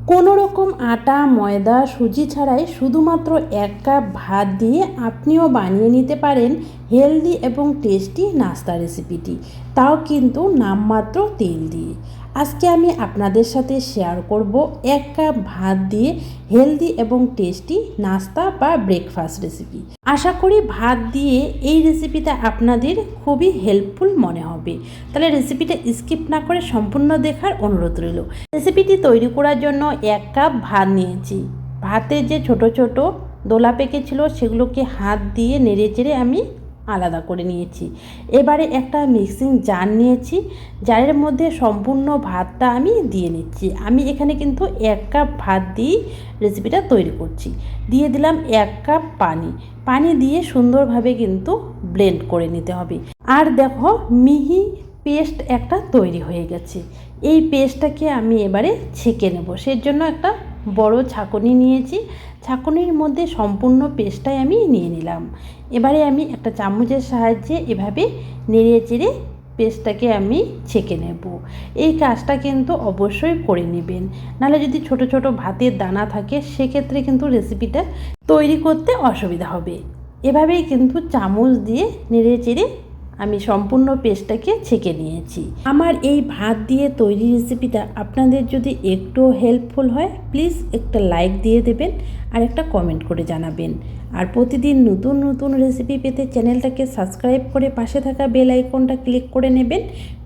কোনো রকম আটা ময়দা সুজি ছাড়াই শুধুমাত্র 1 কাপ ভাত দিয়ে আপনিও বানিয়ে নিতে পারেন হেলদি এবং টেস্টি নাস্তা রেসিপিটি, তাও কিন্তু নামমাত্র তেল দিয়ে। আজকে আমি আপনাদের সাথে শেয়ার করব 1 কাপ ভাত দিয়ে হেলদি এবং টেস্টি নাস্তা বা ব্রেকফাস্ট রেসিপি। আশা করি ভাত দিয়ে এই রেসিপিটা আপনাদের খুবই হেল্পফুল মনে হবে। তাহলে রেসিপিটা স্কিপ না করে সম্পূর্ণ দেখার অনুরোধ রইল। রেসিপিটি তৈরি করার জন্য 1 কাপ ভাত নিয়েছি। ভাতের যে ছোট ছোট দোলা পেকেছিল সেগুলোকে হাত দিয়ে নেড়ে চেড়ে আমি আলাদা করে নিয়েছি। এবারে একটা মিক্সিং জার নিয়েছি, জারের মধ্যে সম্পূর্ণ ভাতটা আমি দিয়ে নিচ্ছি। আমি এখানে কিন্তু 1 কাপ ভাত দিয়ে রেসিপিটা তৈরি করছি। দিয়ে দিলাম 1 কাপ পানি। পানি দিয়ে সুন্দরভাবে কিন্তু ব্লেন্ড করে নিতে হবে। আর দেখো মিহি পেস্ট একটা তৈরি হয়ে গেছে। এই পেস্টটাকে আমি এবারে ছেঁকে নেব। সেজন্য একটা বড় ছাঁকনি নিয়েছি। ছাঁকনির মধ্যে সম্পূর্ণ পেস্টটাই আমি নিয়ে নিলাম। এবারে আমি একটা চামচের সাহায্যে এভাবে নেড়ে চেড়ে পেস্টটাকে আমি ছেঁকে নেব। এই কাজটা কিন্তু অবশ্যই করে নেবেন, নাহলে যদি ছোট ছোট ভাতের দানা থাকে সেক্ষেত্রে কিন্তু রেসিপিটা তৈরি করতে অসুবিধা হবে। এভাবেই কিন্তু চামচ দিয়ে নেড়ে চেড়ে আমি সম্পূর্ণ পেস্টটাকে ছেঁকে নিয়েছি। আমার এই ভাত দিয়ে তৈরি রেসিপিটা আপনাদের যদি একটু হেল্পফুল হয় প্লিজ একটা লাইক দিয়ে দেবেন আর একটা কমেন্ট করে জানাবেন। আর প্রতিদিন নতুন নতুন রেসিপি পেতে চ্যানেলটাকে সাবস্ক্রাইব করে পাশে থাকা বেল আইকনটা ক্লিক করে নেবেন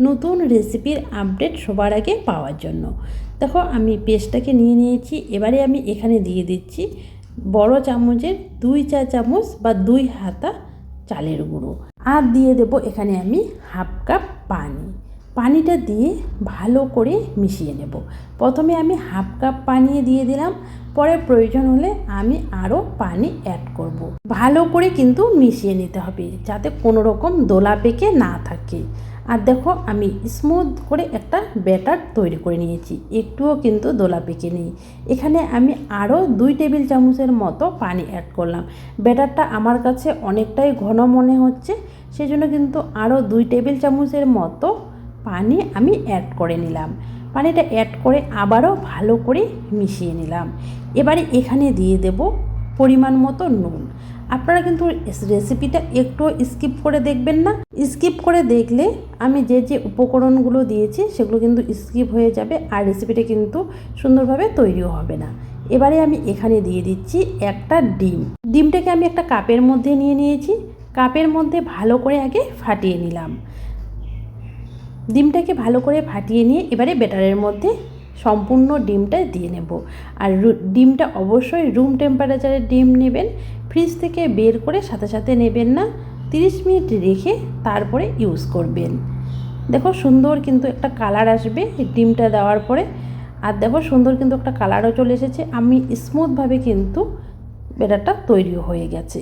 নতুন রেসিপির আপডেট সবার আগে পাওয়ার জন্য। দেখো আমি পেস্টটাকে নিয়ে নিয়েছি। এবারে আমি এখানে দিয়ে দিচ্ছি বড় চামচের 2 চা চামচ বা 2 হাতা চালের গুঁড়ো। আর দিয়ে দেব এখানে আমি 1/2 কাপ পানি। পানিটা দিয়ে ভালো করে মিশিয়ে নেব। প্রথমে আমি 1/2 কাপ পানি দিয়ে দিলাম, পরে প্রয়োজন হলে আমি আরও পানি অ্যাড করব। ভালো করে কিন্তু মিশিয়ে নিতে হবে যাতে কোনো রকম দোলা পেকে না থাকে। আর দেখো আমি স্মুথ করে একটা ব্যাটার তৈরি করে নিয়েছি, একটুও কিন্তু দোলা পেকে নেই। এখানে আমি আরও 2 টেবিল চামচের মতো পানি অ্যাড করলাম। ব্যাটারটা আমার কাছে অনেকটাই ঘন মনে হচ্ছে, সেজন্য কিন্তু আরও 2 টেবিল চামচের মতো পানি আমি অ্যাড করে নিলাম। পানিটা অ্যাড করে আবারও ভালো করে মিশিয়ে নিলাম। এবারে এখানে দিয়ে দেব পরিমাণ মতো নুন। আপনারা কিন্তু রেসিপিটা একটু স্কিপ করে দেখবেন না। স্কিপ করে দেখলে আমি যে যে উপকরণগুলো দিয়েছি সেগুলো কিন্তু স্কিপ হয়ে যাবে আর রেসিপিটা কিন্তু সুন্দরভাবে তৈরিও হবে না। এবারে আমি এখানে দিয়ে দিচ্ছি একটা ডিম। ডিমটাকে আমি একটা কাপের মধ্যে নিয়ে নিয়েছি। কাপের মধ্যে ভালো করে আগে ফাটিয়ে নিলাম। ডিমটাকে ভালো করে ফাটিয়ে নিয়ে এবারে ব্যাটারের মধ্যে সম্পূর্ণ ডিমটা দিয়ে নেব। আর ডিমটা অবশ্যই রুম টেম্পারেচারের ডিম নেবেন, ফ্রিজ থেকে বের করে সাথে সাথে নেবেন না, 30 মিনিট রেখে তারপরে ইউজ করবেন। দেখো সুন্দর কিন্তু একটা কালার আসবে ডিমটা দেওয়ার পরে। আর দেখো সুন্দর কিন্তু একটা কালারও চলে এসেছে। আমি স্মুথভাবে কিন্তু ব্যাটারটা তৈরিও হয়ে গেছে।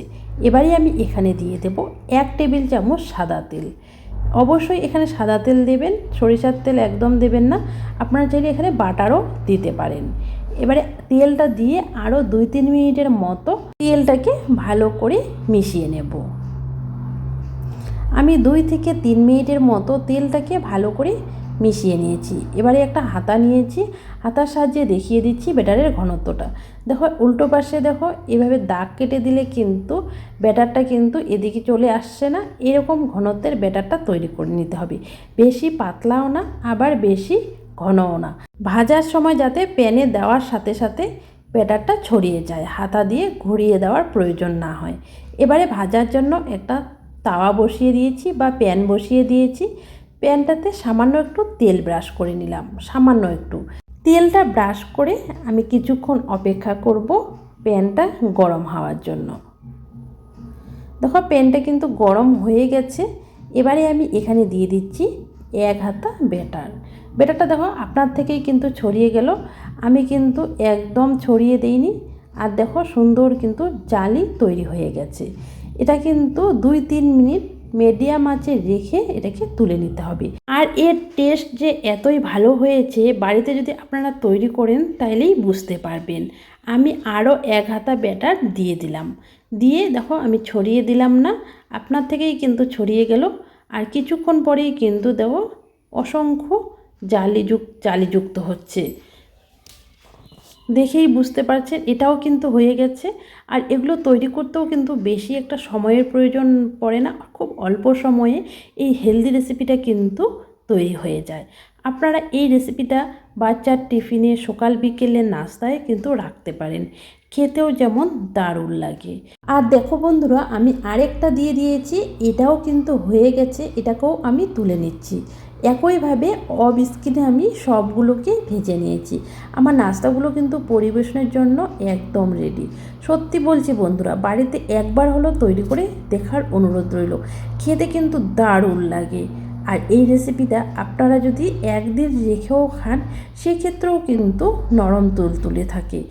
এবারে আমি এখানে দিয়ে দেব 1 টেবিল চামচ সাদা তেল। অবশ্যই এখানে সাদা তেল দেবেন, সরিষার তেল একদম দেবেন না। আপনারা চাইলে এখানে বাটারও দিতে পারেন। এবারে তেলটা দিয়ে আরও 2-3 মিনিটের মতো তেলটাকে ভালো করে মিশিয়ে নেব। আমি 2 থেকে 3 মিনিটের মতো তেলটাকে ভালো করে মিশিয়ে নিয়েছি। এবারে একটা হাতা নিয়েছি, হাতার সাহায্যে দেখিয়ে দিচ্ছি ব্যাটারের ঘনত্বটা। দেখো উল্টো পাশে দেখো এভাবে দাগ কেটে দিলে কিন্তু ব্যাটারটা কিন্তু এদিকে চলে আসছে না। এরকম ঘনত্বের ব্যাটারটা তৈরি করে নিতে হবে, বেশি পাতলাও না আবার বেশি ঘনও না। ভাজার সময় যাতে প্যানে দেওয়ার সাথে সাথে ব্যাটারটা ছড়িয়ে যায়, হাতা দিয়ে ঘুরিয়ে দেওয়ার প্রয়োজন না হয়। এবারে ভাজার জন্য একটা তাওয়া বসিয়ে দিয়েছি বা প্যান বসিয়ে দিয়েছি। প্যানটাতে সামান্য একটু তেল ব্রাশ করে নিলাম, সামান্য একটু তেলটা ব্রাশ করে আমি কিছুক্ষণ অপেক্ষা করব প্যানটা গরম হওয়ার জন্য। দেখো প্যানটা কিন্তু গরম হয়ে গেছে। এবারে আমি এখানে দিয়ে দিচ্ছি 1 হাতা ব্যাটার। ব্যাটারটা দেখো আপনার থেকেই কিন্তু ছড়িয়ে গেল, আমি কিন্তু একদম ছড়িয়ে দেইনি। আর দেখো সুন্দর কিন্তু জালি তৈরি হয়ে গেছে। এটা কিন্তু 2-3 মিনিট মিডিয়াম আঁচে রেখে এটাকে তুলে নিতে হবে। আর এর টেস্ট যে এতই ভালো হয়েছে বাড়িতে যদি আপনারা তৈরি করেন তাইলেই বুঝতে পারবেন। আমি আরও 1 হাতা ব্যাটার দিয়ে দিলাম। দিয়ে দেখো আমি ছড়িয়ে দিলাম না, আপনার থেকেই কিন্তু ছড়িয়ে গেল। আর কিছুক্ষণ পরেই কিন্তু দেখো অসংখ্য জালিযুক্ত হচ্ছে। দেখেই বুঝতে পারছেন এটাও কিন্তু হয়ে গেছে। আর এগুলো তৈরি করতেও কিন্তু বেশি একটা সময়ের প্রয়োজন পড়ে না, খুব অল্প সময়ে এই হেলদি রেসিপিটা কিন্তু তৈরি হয়ে যায়। আপনারা এই রেসিপিটা বাচ্চার টিফিনে, সকাল বিকেলের নাস্তায় কিন্তু রাখতে পারেন, খেতেও যেমন দারুণ লাগে। আর দেখো বন্ধুরা, আমি আরেকটা দিয়ে দিয়েছি, এটাও কিন্তু হয়ে গেছে, এটাকেও আমি তুলে নিচ্ছি। একইভাবে অফ স্ক্রিনে আমি সবগুলোকে ভেজে নিয়েছি। আমার নাস্তাগুলো কিন্তু পরিবেশনের জন্য একদম রেডি। সত্যি বলছি বন্ধুরা, বাড়িতে একবার হলো তৈরি করে দেখার অনুরোধ রইল, খেতে কিন্তু দারুণ লাগে। আর এই রেসিপিটা আপনারা যদি একদিন রেখেও খান, সেক্ষেত্রেও কিন্তু নরম তুলতুলে থাকে।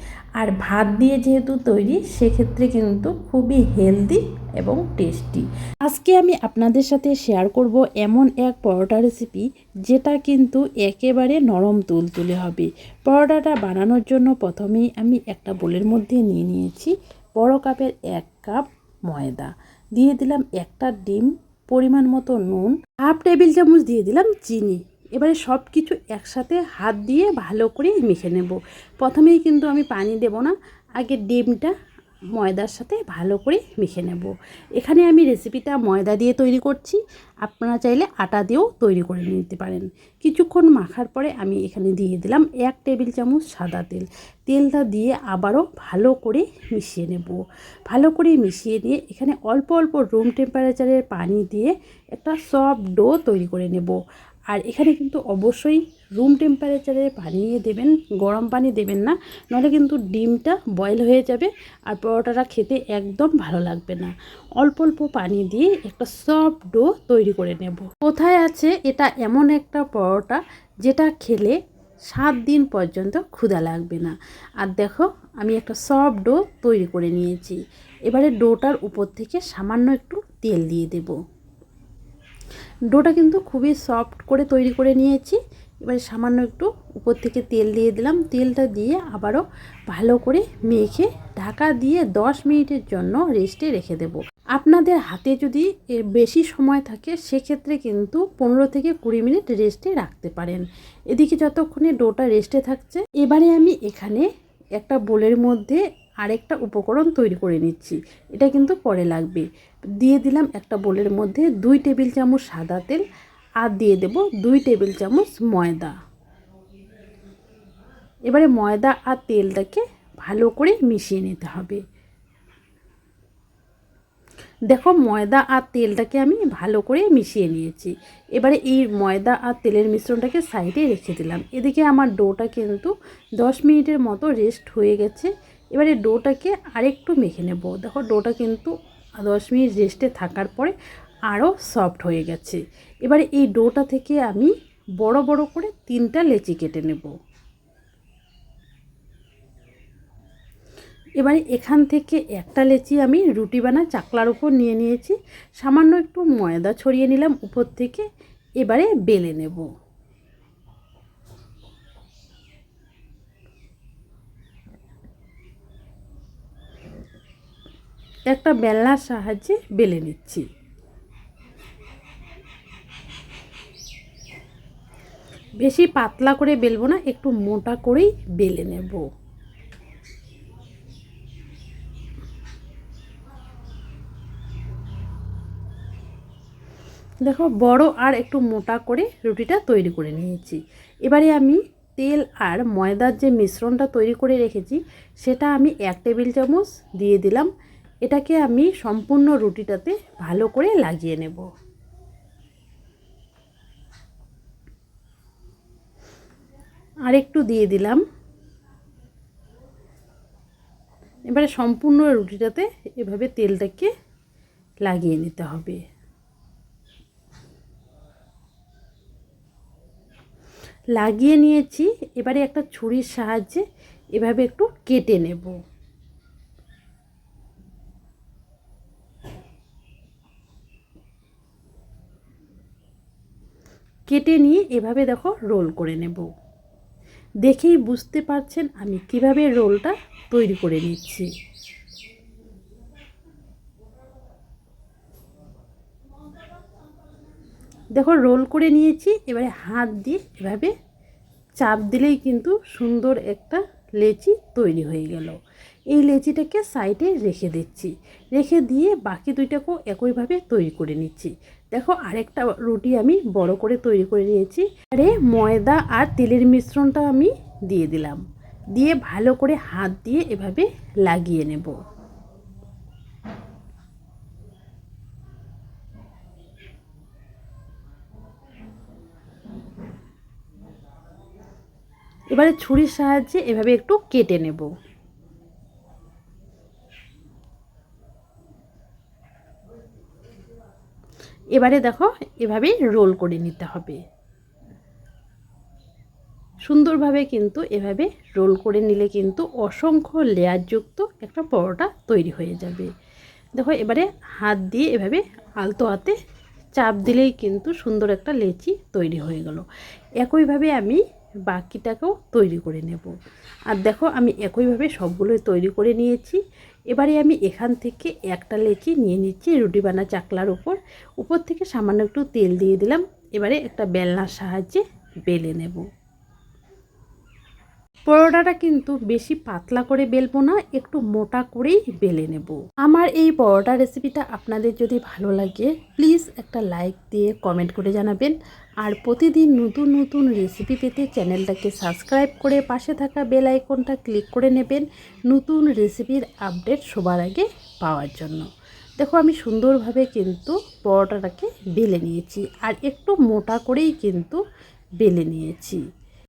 আর ভাত দিয়ে যেহেতু তৈরি, সেক্ষেত্রে কিন্তু খুবই হেলদি এবং টেস্টি। আজকে আমি আপনাদের সাথে শেয়ার করব এমন এক পরোটা রেসিপি, যেটা কিন্তু একেবারে নরম তুলতুলে হবে। পরোটাটা বানানোর জন্য প্রথমেই আমি একটা বোলের মধ্যে নিয়ে নিয়েছি বড় কাপের 1 কাপ ময়দা, দিয়ে দিলাম একটা ডিম, পরিমাণ মতো নুন, হাফ টেবিল চামচ দিয়ে দিলাম চিনি। এবারে সব কিছু একসাথে হাত দিয়ে ভালো করে মেখে নেব। প্রথমেই কিন্তু আমি পানি দেব না, আগে ডিমটা ময়দার সাথে ভালো করে মেখে নেব। এখানে আমি রেসিপিটা ময়দা দিয়ে তৈরি করছি, আপনারা চাইলে আটা দিয়েও তৈরি করে নিতে পারেন। কিছুক্ষণ মাখার পরে আমি এখানে দিয়ে দিলাম 1 টেবিল চামচ সাদা তেল। তেলটা দিয়ে আবারও ভালো করে মিশিয়ে নেব। ভালো করে মিশিয়ে নিয়ে এখানে অল্প অল্প রুম টেম্পারেচারের পানি দিয়ে একটা সফট ডো তৈরি করে নেব। আর এখানে কিন্তু অবশ্যই রুম টেম্পারেচারে পানি দেবেন, গরম পানি দেবেন না, নাহলে কিন্তু ডিমটা বয়েল হয়ে যাবে আর পরোটাটা খেতে একদম ভালো লাগবে না। অল্প অল্প পানি দিয়ে একটা সফট ডো তৈরি করে নেব। কোথায় আছে এটা এমন একটা পরোটা যেটা খেলে 7 দিন পর্যন্ত ক্ষুধা লাগবে না। আর দেখো, আমি একটা সফট ডো তৈরি করে নিয়েছি। এবারে ডোটার উপর থেকে সামান্য একটু তেল দিয়ে দেব। ডোটা কিন্তু খুবই সফট করে তৈরি করে নিয়েছি। এবারে সামান্য একটু উপর থেকে তেল দিয়ে দিলাম। তেলটা দিয়ে আবারও ভালো করে মেখে ঢাকা দিয়ে 10 মিনিটের জন্য রেস্টে রেখে দেব। আপনাদের হাতে যদি বেশি সময় থাকে, সেক্ষেত্রে কিন্তু 15 থেকে 20 মিনিট রেস্টে রাখতে পারেন। এদিকে যতক্ষণে ডোটা রেস্টে থাকছে, এবারে আমি এখানে একটা বোলের মধ্যে আরেকটা উপকরণ তৈরি করে নিচ্ছি। এটা কিন্তু পরে লাগবে। দিয়ে দিলাম একটা বোলের মধ্যে 2 টেবিল চামচ সাদা তেল, আর দিয়ে দেব 2 টেবিল চামচ ময়দা। এবারে ময়দা আর তেলটাকে ভালো করে মিশিয়ে নিতে হবে। দেখো, ময়দা আর তেলটাকে আমি ভালো করে মিশিয়ে নিয়েছি। এবারে এই ময়দা আর তেলের মিশ্রণটাকে সাইডে রেখে দিলাম। এদিকে আমার ডোটা কিন্তু 10 মিনিটের মতো রেস্ট হয়ে গেছে। এবারে ডোটাকে আরেকটু মেখে নেব। দেখো, ডোটা কিন্তু 10 মিনিট রেস্টে থাকার পরে আরও সফট হয়ে গেছে। এবারে এই ডোটা থেকে আমি বড় বড় করে 3টা লেচি কেটে নেব। এবারে এখান থেকে একটা লেচি আমি রুটি বানা চাকলার উপর নিয়ে নিয়েছি, সামান্য একটু ময়দা ছড়িয়ে নিলাম উপর থেকে। এবারে বেলে নেব। একটা বেলনার সাহায্যে বেলে নিচ্ছি। বেশি পাতলা করে বেলবো না, একটু মোটা করেই বেলে নেব। দেখো, বড় আর একটু মোটা করে রুটিটা তৈরি করে নিয়েছি। এবারে আমি তেল আর ময়দার যে মিশ্রণটা তৈরি করে রেখেছি, সেটা আমি 1 টেবিল চামচ দিয়ে দিলাম। এটাকে আমি সম্পূর্ণ রুটিটাতে ভালো করে লাগিয়ে নেব। আর একটু দিয়ে দিলাম। এবারে সম্পূর্ণ রুটিটাতে এভাবে তেলটাকে লাগিয়ে নিতে হবে। লাগিয়ে নিয়েছি। এবারে একটা ছুরির সাহায্যে এভাবে একটু কেটে নেব। কেটে নিয়ে এভাবে দেখো রোল করে নেব। দেখেই বুঝতে পারছেন আমি কিভাবে রোলটা তৈরি করে নিচ্ছি। দেখো, রোল করে নিয়েছি। এবারে হাত দিয়ে এভাবে চাপ দিলেই কিন্তু সুন্দর একটা লেচি তৈরি হয়ে গেল। এই লেচিটাকে সাইডে রেখে দিচ্ছি, রেখে দিয়ে বাকি দুইটাকেও একইভাবে তৈরি করে নিচ্ছি। দেখো আরেকটা রুটি আমি বড় করে তৈরি করে নিয়েছি। আরে ময়দা আর তেলের মিশ্রণটা আমি দিয়ে দিলাম, দিয়ে ভালো করে হাত দিয়ে এভাবে লাগিয়ে নেব। এবারে ছুরির সাহায্যে এভাবে একটু কেটে নেব। এবারে দেখো এভাবে রোল করে নিতে হবে। সুন্দরভাবে কিন্তু এভাবে রোল করে নিলে কিন্তু অসংখ্য লেয়ারযুক্ত একটা পরোটা তৈরি হয়ে যাবে। দেখো এবারে হাত দিয়ে এভাবে আলতো হাতে চাপ দিলেই কিন্তু সুন্দর একটা লেচি তৈরি হয়ে গেল। একইভাবে আমি বাকিটাকেও তৈরি করে নেব। আর দেখো আমি একইভাবে সবগুলোই তৈরি করে নিয়েছি। এবারে আমি এখান থেকে একটা লেচি নিয়ে নিচ্ছি রুটি বানা চাকলার উপর থেকে সামান্য একটু তেল দিয়ে দিলাম। এবারে একটা বেলনার সাহায্যে বেলে নেব। পরোটাটা কিন্তু বেশি পাতলা করে বেলবো না, একটু মোটা করেই বেলে নেব। আমার এই পরোটা রেসিপিটা আপনাদের যদি ভালো লাগে প্লিজ একটা লাইক দিয়ে কমেন্ট করে জানাবেন। আর প্রতিদিন নতুন নতুন রেসিপি পেতে চ্যানেলটাকে সাবস্ক্রাইব করে পাশে থাকা বেল আইকনটা ক্লিক করে নেবেন নতুন রেসিপির আপডেট সবার আগে পাওয়ার জন্য। দেখো আমি সুন্দরভাবে কিন্তু পরোটাটাকে বেলে নিয়েছি, আর একটু মোটা করেই কিন্তু বেলে নিয়েছি।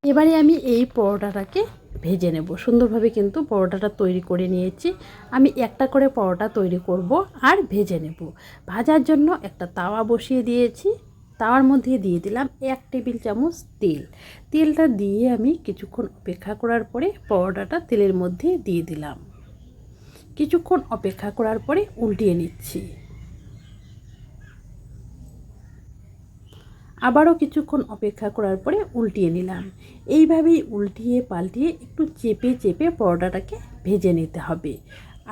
এবারে আমি এই পরোটাটাকে ভেজে নেব। সুন্দরভাবে কিন্তু পরোটাটা তৈরি করে নিয়েছি। আমি একটা করে পরোটা তৈরি করব আর ভেজে নেব। ভাজার জন্য একটা তাওয়া বসিয়ে দিয়েছি। তাওয়ার মধ্যে দিয়ে দিলাম 1 টেবিল চামচ তেল। তেলটা দিয়ে আমি কিছুক্ষণ অপেক্ষা করার পরে পরোটাটা তেলের মধ্যে দিয়ে দিলাম। কিছুক্ষণ অপেক্ষা করার পরে উল্টিয়ে নিচ্ছি। আবারও কিছুক্ষণ অপেক্ষা করার পরে উল্টিয়ে নিলাম। এইভাবেই উল্টিয়ে পাল্টিয়ে একটু চেপে চেপে পরোটাটাকে ভেজে নিতে হবে।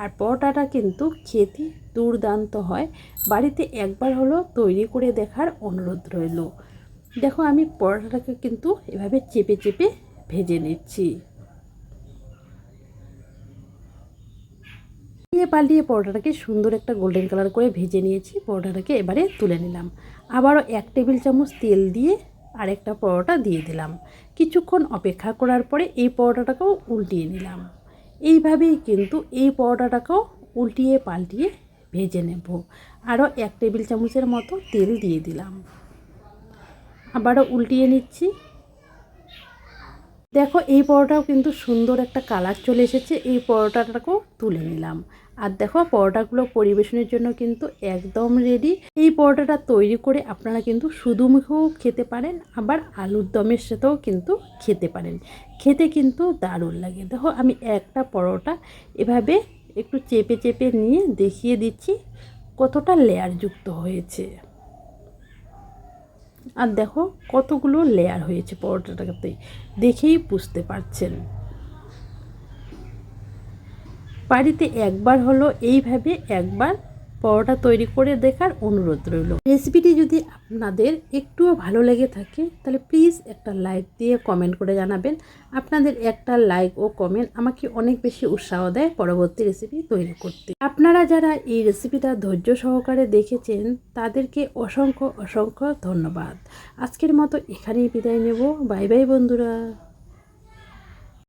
আর পরোটাটা কিন্তু খেতে দুর্দান্ত হয়। বাড়িতে একবার হলো তৈরি করে দেখার অনুরোধ রইল। দেখো আমি পরোটাটাকে কিন্তু এভাবে চেপে চেপে ভেজে নিচ্ছি। পাল্টিয়ে পরোটাটাকে সুন্দর একটা গোল্ডেন কালার করে ভেজে নিয়েছি। পরোটাটাকে এবারে তুলে নিলাম। আবারও 1 টেবিল চামচ তেল দিয়ে আরেকটা পরোটা দিয়ে দিলাম। কিছুক্ষণ অপেক্ষা করার পরে এই পরোটাটাকেও উল্টিয়ে নিলাম। এইভাবেই কিন্তু এই পরোটাটাকেও উল্টিয়ে পাল্টিয়ে ভেজে নেব। আরও 1 টেবিল চামচের মতো তেল দিয়ে দিলাম। আবারও উল্টিয়ে নিচ্ছি। দেখো এই পরোটাও কিন্তু সুন্দর একটা কালার চলে এসেছে। এই পরোটাটাকেও তুলে নিলাম। আর দেখো পরোটাগুলো পরিবেশনের জন্য কিন্তু একদম রেডি। এই পরোটাটা তৈরি করে আপনারা কিন্তু শুধু মুখেও খেতে পারেন, আবার আলুর দমের সাথেও কিন্তু খেতে পারেন। খেতে কিন্তু দারুণ লাগে। দেখো আমি একটা পরোটা এভাবে একটু চেপে চেপে নিয়ে দেখিয়ে দিচ্ছি কতটা লেয়ারযুক্ত হয়েছে। আর দেখো কতগুলো লেয়ার হয়েছে পরোটাটাতে, দেখেই বুঝতে পারছেন। বাড়িতে একবার হলো এইভাবে একবার পরোটা তৈরি করে দেখার অনুরোধ রইল। রেসিপিটি যদি আপনাদের একটুও ভালো লেগে থাকে তাহলে প্লিজ একটা লাইক দিয়ে কমেন্ট করে জানাবেন। আপনাদের একটা লাইক ও কমেন্ট আমাকে অনেক বেশি উৎসাহ দেয় পরবর্তী রেসিপি তৈরি করতে। আপনারা যারা এই রেসিপিটা ধৈর্য সহকারে দেখেছেন তাদেরকে অসংখ্য অসংখ্য ধন্যবাদ। আজকের মতো এখানেই বিদায় নেব। বাই বাই বন্ধুরা।